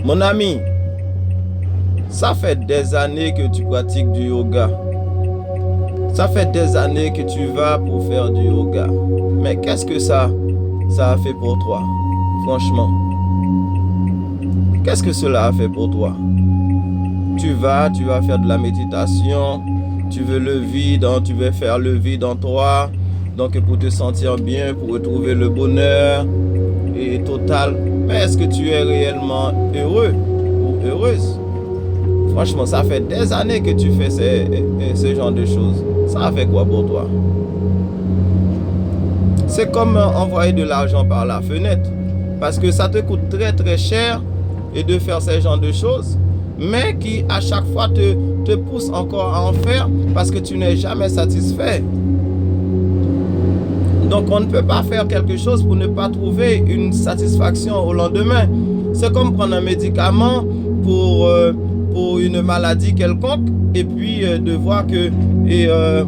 Mon ami, ça fait des années que tu pratiques du yoga. Ça fait des années que tu vas pour faire du yoga. Mais qu'est-ce que ça a fait pour toi? Franchement, qu'est-ce que cela a fait pour toi? Tu vas faire de la méditation, tu veux le vide, tu veux faire le vide en toi, donc pour te sentir bien, pour retrouver le bonheur et total. Mais est-ce que tu es réellement heureux ou heureuse? Franchement, ça fait des années que tu fais ce genre de choses. Ça a fait quoi pour toi? C'est comme envoyer de l'argent par la fenêtre. Parce que ça te coûte très très cher et de faire ce genre de choses, mais qui à chaque fois te pousse encore à en faire parce que tu n'es jamais satisfait. Donc on ne peut pas faire quelque chose pour ne pas trouver une satisfaction au lendemain. C'est comme prendre un médicament pour une maladie quelconque et puis de voir que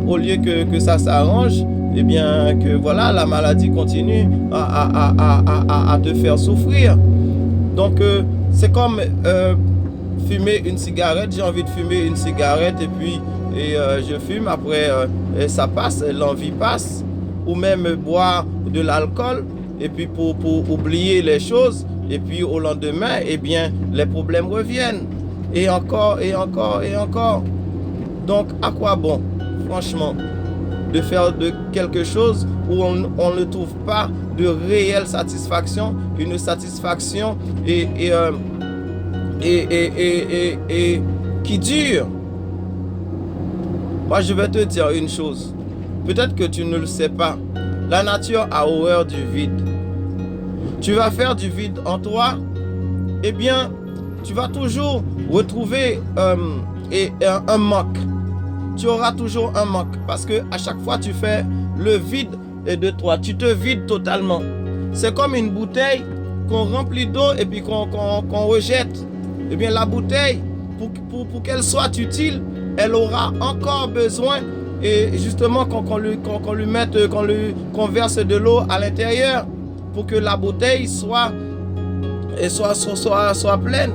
au lieu que ça s'arrange, eh bien que voilà, la maladie continue à te faire souffrir. Donc c'est comme fumer une cigarette. J'ai envie de fumer une cigarette et puis je fume, après ça passe, l'envie passe. Ou même boire de l'alcool et puis pour oublier les choses, et puis au lendemain, eh bien les problèmes reviennent et encore et encore et encore. Donc à quoi bon, franchement, de faire de quelque chose où on ne trouve pas de réelle satisfaction, une satisfaction et qui dure. Moi je vais te dire une chose, peut-être que tu ne le sais pas, la nature a horreur du vide. Tu vas faire du vide en toi, eh bien tu vas toujours retrouver un manque. Tu auras toujours un manque parce que à chaque fois tu fais le vide de toi, tu te vides totalement. C'est comme une bouteille qu'on remplit d'eau et puis qu'on rejette. Eh bien la bouteille, pour qu'elle soit utile, elle aura encore besoin et justement qu'on verse de l'eau à l'intérieur pour que la bouteille soit pleine.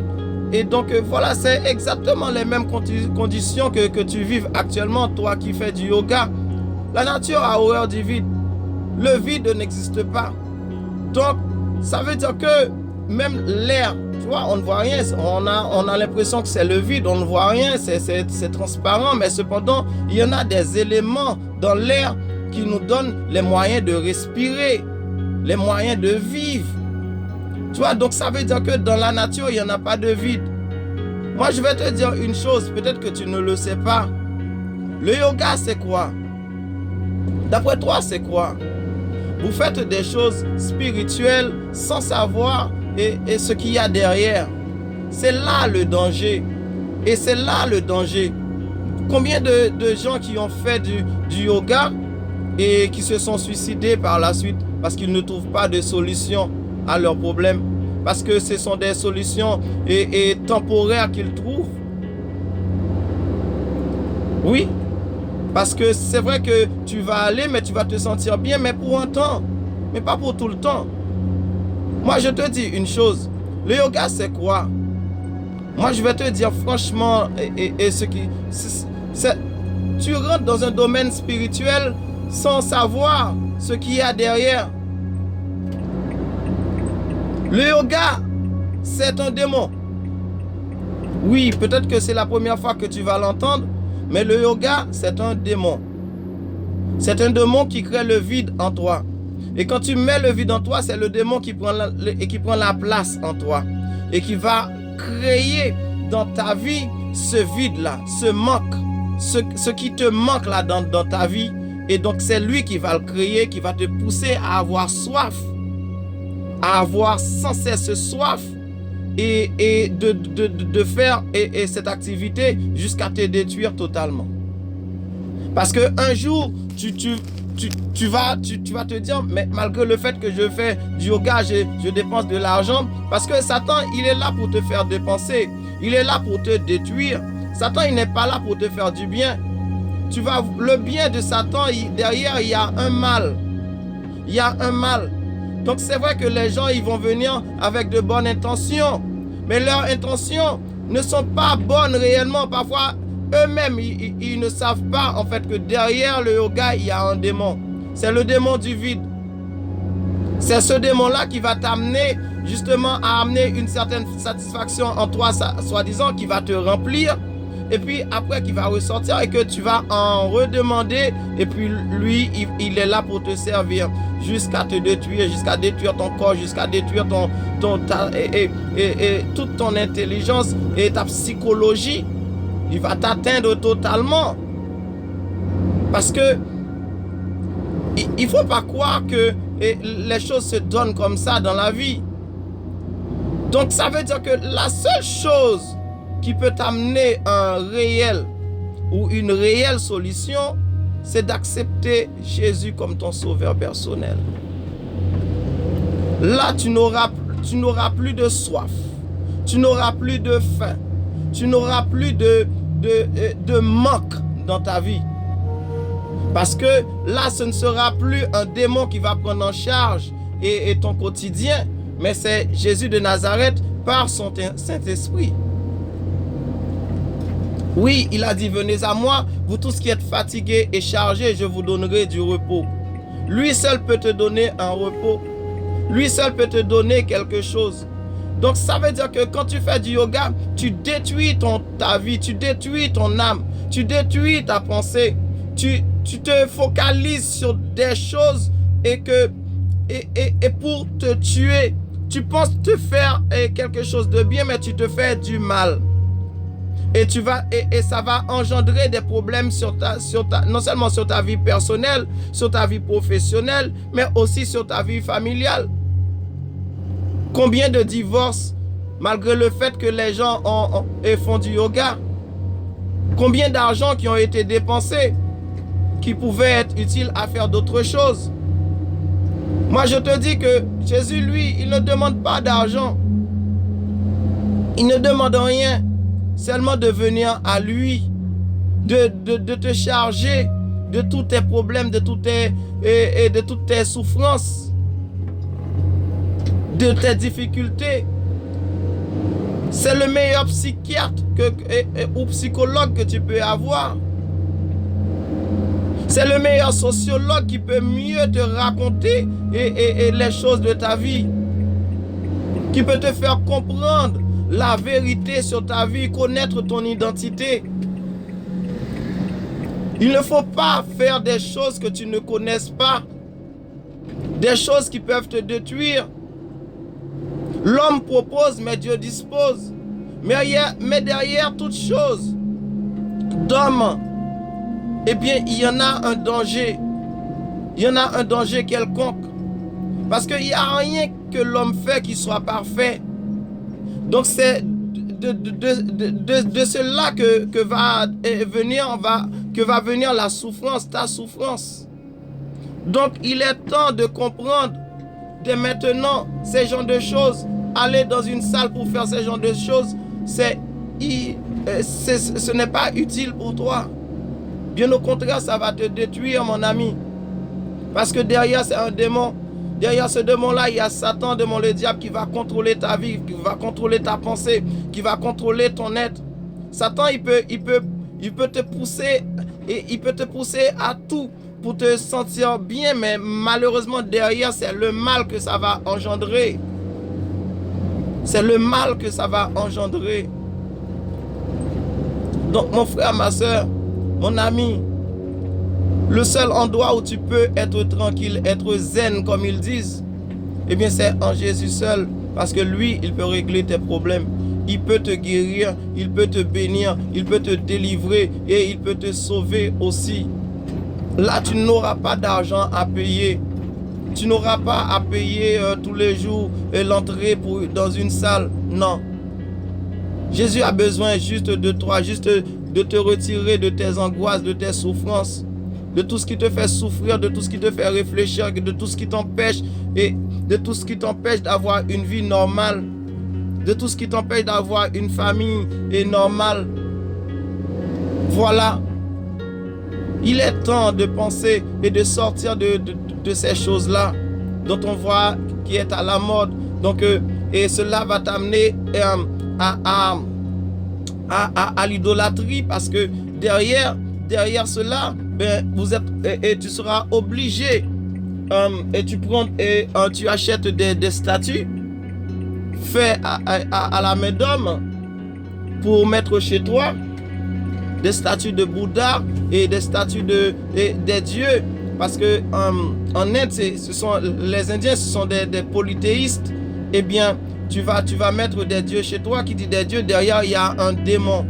Et donc voilà, c'est exactement les mêmes conditions que tu vives actuellement, toi qui fais du yoga. La nature a horreur du vide. Le vide n'existe pas. Donc ça veut dire que même l'air, tu vois, on ne voit rien, on a l'impression que c'est le vide, on ne voit rien, c'est transparent, mais cependant il y en a des éléments dans l'air qui nous donnent les moyens de respirer, les moyens de vivre. Tu vois, donc ça veut dire que dans la nature, il n'y en a pas de vide. Moi, je vais te dire une chose, peut-être que tu ne le sais pas. Le yoga, c'est quoi? D'après toi, c'est quoi? Vous faites des choses spirituelles sans savoir et ce qu'il y a derrière. C'est là le danger. Et c'est là le danger. Combien de gens qui ont fait du yoga et qui se sont suicidés par la suite parce qu'ils ne trouvent pas de solution à leurs problèmes, parce que ce sont des solutions temporaires qu'ils trouvent. Oui, parce que c'est vrai que tu vas aller, mais tu vas te sentir bien, mais pour un temps, mais pas pour tout le temps. Moi, je te dis une chose, le yoga, c'est quoi? Moi, je vais te dire franchement, tu rentres dans un domaine spirituel sans savoir ce qu'il y a derrière. Le yoga, c'est un démon. Oui, peut-être que c'est la première fois que tu vas l'entendre, mais le yoga, c'est un démon. C'est un démon qui crée le vide en toi. Et quand tu mets le vide en toi, c'est le démon qui prend la place en toi. Et qui va créer dans ta vie ce vide-là, ce manque, ce qui te manque là dans ta vie. Et donc c'est lui qui va le créer, qui va te pousser à avoir soif. À avoir sans cesse soif et de faire cette activité jusqu'à te détruire totalement. Parce qu'un jour, tu vas te dire, mais malgré le fait que je fais du yoga, je dépense de l'argent, parce que Satan, il est là pour te faire dépenser, il est là pour te détruire. Satan, il n'est pas là pour te faire du bien. Le bien de Satan, derrière, il y a un mal. Il y a un mal. Donc c'est vrai que les gens, ils vont venir avec de bonnes intentions. mais leurs intentions ne sont pas bonnes réellement. Parfois, eux-mêmes, ils ne savent pas en fait que derrière le yoga, il y a un démon. C'est le démon du vide. C'est ce démon-là qui va t'amener justement à amener une certaine satisfaction en toi, soi-disant, qui va te remplir. Et puis après, qui va ressortir et que tu vas en redemander. Et puis lui, il est là pour te servir jusqu'à te détruire, jusqu'à détruire ton corps, jusqu'à détruire toute ton intelligence et ta psychologie. Il va t'atteindre totalement. Parce que il ne faut pas croire que les choses se donnent comme ça dans la vie. Donc ça veut dire que la seule chose qui peut t'amener un réel ou une réelle solution, c'est d'accepter Jésus comme ton sauveur personnel. Là, tu n'auras plus de soif, tu n'auras plus de faim, tu n'auras plus de manque dans ta vie. Parce que là, ce ne sera plus un démon qui va prendre en charge et ton quotidien, mais c'est Jésus de Nazareth par son Saint-Esprit. Oui, il a dit, venez à moi, vous tous qui êtes fatigués et chargés, je vous donnerai du repos. Lui seul peut te donner un repos. Lui seul peut te donner quelque chose. Donc ça veut dire que quand tu fais du yoga, tu détruis ta vie, tu détruis ton âme, tu détruis ta pensée. Tu te focalises sur des choses et pour te tuer, tu penses te faire quelque chose de bien, mais tu te fais du mal. Et ça va engendrer des problèmes non seulement sur ta vie personnelle, sur ta vie professionnelle, mais aussi sur ta vie familiale. Combien de divorces, malgré le fait que les gens font du yoga? Combien d'argent qui ont été dépensés, qui pouvaient être utiles à faire d'autres choses? Moi, je te dis que Jésus, lui, il ne demande pas d'argent. Il ne demande rien. Seulement de venir à lui, de te charger de tous tes problèmes, de toutes tes souffrances, de tes difficultés. C'est le meilleur psychiatre ou psychologue que tu peux avoir. C'est le meilleur sociologue qui peut mieux te raconter les choses de ta vie, qui peut te faire comprendre la vérité sur ta vie, connaître ton identité. Il ne faut pas faire des choses que tu ne connaisses pas, des choses qui peuvent te détruire. L'homme propose, mais Dieu dispose. Mais derrière toute chose d'homme, eh bien, il y en a un danger. Il y en a un danger quelconque. Parce qu'il n'y a rien que l'homme fait qui soit parfait. Donc c'est de cela que va venir la souffrance, ta souffrance. Donc il est temps de comprendre dès maintenant ces genres de choses. Aller dans une salle pour faire ces genres de choses, ce n'est pas utile pour toi. Bien au contraire, ça va te détruire, mon ami. Parce que derrière, c'est un démon. Derrière ce démon-là, il y a Satan, le diable, qui va contrôler ta vie, qui va contrôler ta pensée, qui va contrôler ton être. Satan, il peut te pousser, et il peut te pousser à tout pour te sentir bien, mais malheureusement, derrière, c'est le mal que ça va engendrer. C'est le mal que ça va engendrer. Donc, mon frère, ma soeur, mon ami, le seul endroit où tu peux être tranquille, être zen comme ils disent, eh bien c'est en Jésus seul. Parce que lui, il peut régler tes problèmes. Il peut te guérir, il peut te bénir, il peut te délivrer et il peut te sauver aussi. Là, tu n'auras pas d'argent à payer. Tu n'auras pas à payer tous les jours l'entrée dans une salle. Non. Jésus a besoin juste de toi, juste de te retirer de tes angoisses, de tes souffrances, de tout ce qui te fait souffrir, de tout ce qui te fait réfléchir, de tout ce qui t'empêche d'avoir une vie normale, de tout ce qui t'empêche d'avoir une famille normale. Voilà. Il est temps de penser et de sortir de ces choses-là dont on voit qui est à la mode. Donc, et cela va t'amener à l'idolâtrie, parce que derrière cela, ben, tu seras obligé et tu achètes des statues faits à la main d'homme pour mettre chez toi, des statues de Bouddha et des statues des dieux, parce que en Inde, les Indiens, ce sont des polythéistes. Eh bien, tu vas mettre des dieux chez toi. Qui dit des dieux, derrière il y a un démon.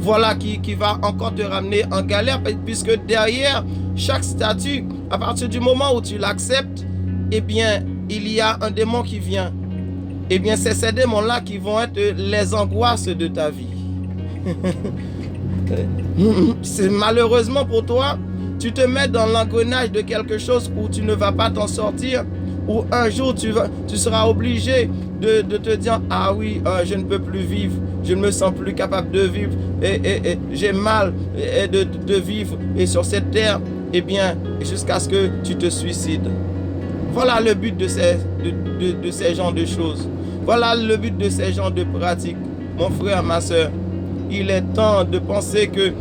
Voilà qui va encore te ramener en galère, puisque derrière chaque statue, à partir du moment où tu l'acceptes, eh bien, il y a un démon qui vient. Eh bien, c'est ces démons-là qui vont être les angoisses de ta vie. C'est malheureusement pour toi, tu te mets dans l'engrenage de quelque chose où tu ne vas pas t'en sortir, où un jour tu seras obligé de te dire, ah oui, je ne peux plus vivre, je ne me sens plus capable de vivre, et j'ai mal de vivre et sur cette terre, eh bien, jusqu'à ce que tu te suicides. Voilà le but de ces genres de choses. Voilà le but de ces genres de pratiques. Mon frère, ma soeur, il est temps de penser que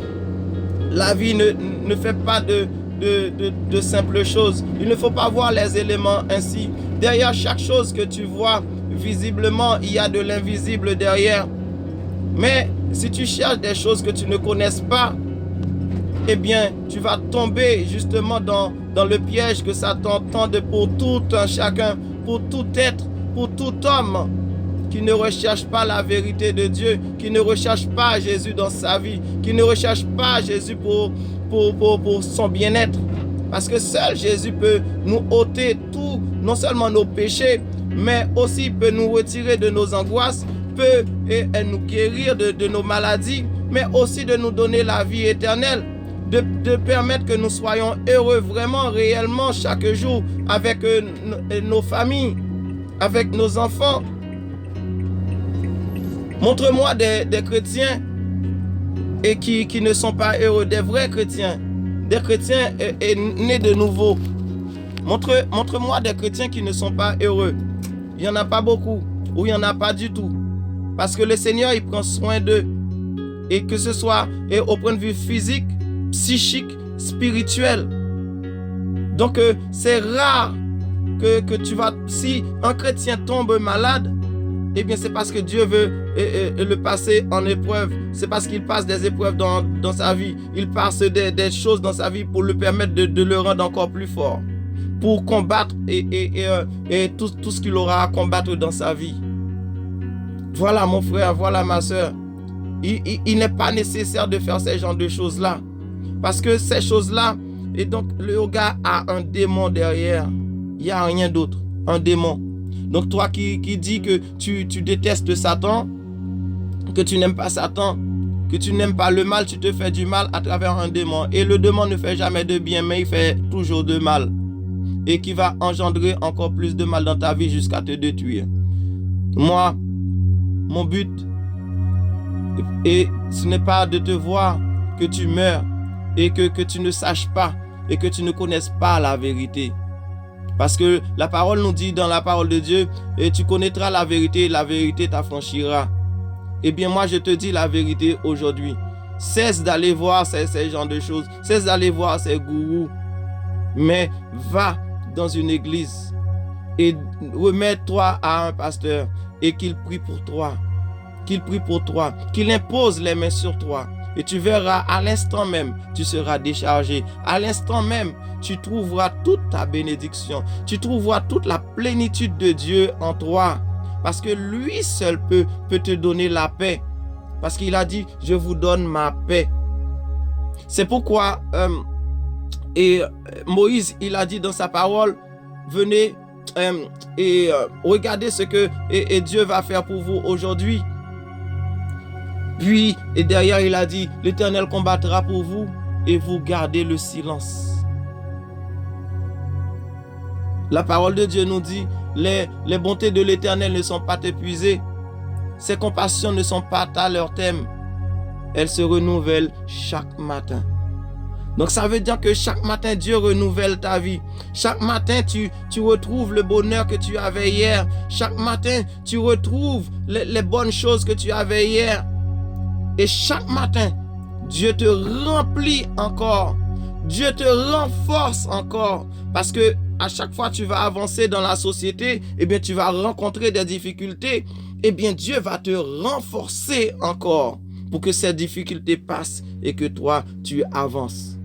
la vie ne fait pas de simples choses. Il ne faut pas voir les éléments ainsi. Derrière chaque chose que tu vois, visiblement, il y a de l'invisible derrière. Mais si tu cherches des choses que tu ne connaisses pas, eh bien, tu vas tomber justement dans le piège que Satan tend pour tout un chacun, pour tout être, pour tout homme qui ne recherche pas la vérité de Dieu, qui ne recherche pas Jésus dans sa vie, qui ne recherche pas Jésus pour son bien-être. Parce que seul Jésus peut nous ôter tout, non seulement nos péchés, mais aussi peut nous retirer de nos angoisses, peut nous guérir de nos maladies, mais aussi de nous donner la vie éternelle, de permettre que nous soyons heureux vraiment, réellement, chaque jour, avec nos familles, avec nos enfants. Montre-moi des chrétiens et qui ne sont pas heureux, des vrais chrétiens, des chrétiens nés de nouveau. Montre-moi des chrétiens qui ne sont pas heureux. Il n'y en a pas beaucoup, ou il n'y en a pas du tout. Parce que le Seigneur, il prend soin d'eux. Et que ce soit au point de vue physique, psychique, spirituel. Donc, c'est rare que tu vas... Si un chrétien tombe malade, eh bien, c'est parce que Dieu veut le passer en épreuve. C'est parce qu'il passe des épreuves dans sa vie. Il passe des choses dans sa vie pour le permettre de le rendre encore plus fort. Pour combattre et tout ce qu'il aura à combattre dans sa vie. Voilà mon frère, voilà ma soeur. Il n'est pas nécessaire de faire ces genres de choses-là. Parce que ces choses-là, et donc le yoga a un démon derrière. Il n'y a rien d'autre, un démon. Donc toi qui dis que tu détestes Satan, que tu n'aimes pas Satan, que tu n'aimes pas le mal, tu te fais du mal à travers un démon. Et le démon ne fait jamais de bien, mais il fait toujours de mal. Et qui va engendrer encore plus de mal dans ta vie jusqu'à te détruire. Moi, mon but, et ce n'est pas de te voir que tu meurs et que tu ne saches pas et que tu ne connaisses pas la vérité. Parce que la parole nous dit dans la parole de Dieu, et tu connaîtras la vérité t'affranchira. Eh bien moi je te dis la vérité aujourd'hui. Cesse d'aller voir ces genres de choses, cesse d'aller voir ces gourous, mais va dans une église et remets-toi à un pasteur et qu'il prie pour toi, qu'il impose les mains sur toi. Et tu verras, à l'instant même, tu seras déchargé. À l'instant même, tu trouveras toute ta bénédiction. Tu trouveras toute la plénitude de Dieu en toi. Parce que lui seul peut te donner la paix. Parce qu'il a dit, je vous donne ma paix. C'est pourquoi Moïse, il a dit dans sa parole, venez regardez ce que Dieu va faire pour vous aujourd'hui. Puis, et derrière, il a dit, l'Éternel combattra pour vous et vous gardez le silence. La parole de Dieu nous dit, les bontés de l'Éternel ne sont pas épuisées. Ses compassions ne sont pas à leur terme. Elles se renouvellent chaque matin. Donc ça veut dire que chaque matin, Dieu renouvelle ta vie. Chaque matin, tu retrouves le bonheur que tu avais hier. Chaque matin, tu retrouves les bonnes choses que tu avais hier. Et chaque matin, Dieu te remplit encore. Dieu te renforce encore. Parce que à chaque fois que tu vas avancer dans la société, eh bien, tu vas rencontrer des difficultés. Eh bien, Dieu va te renforcer encore pour que ces difficultés passent et que toi, tu avances.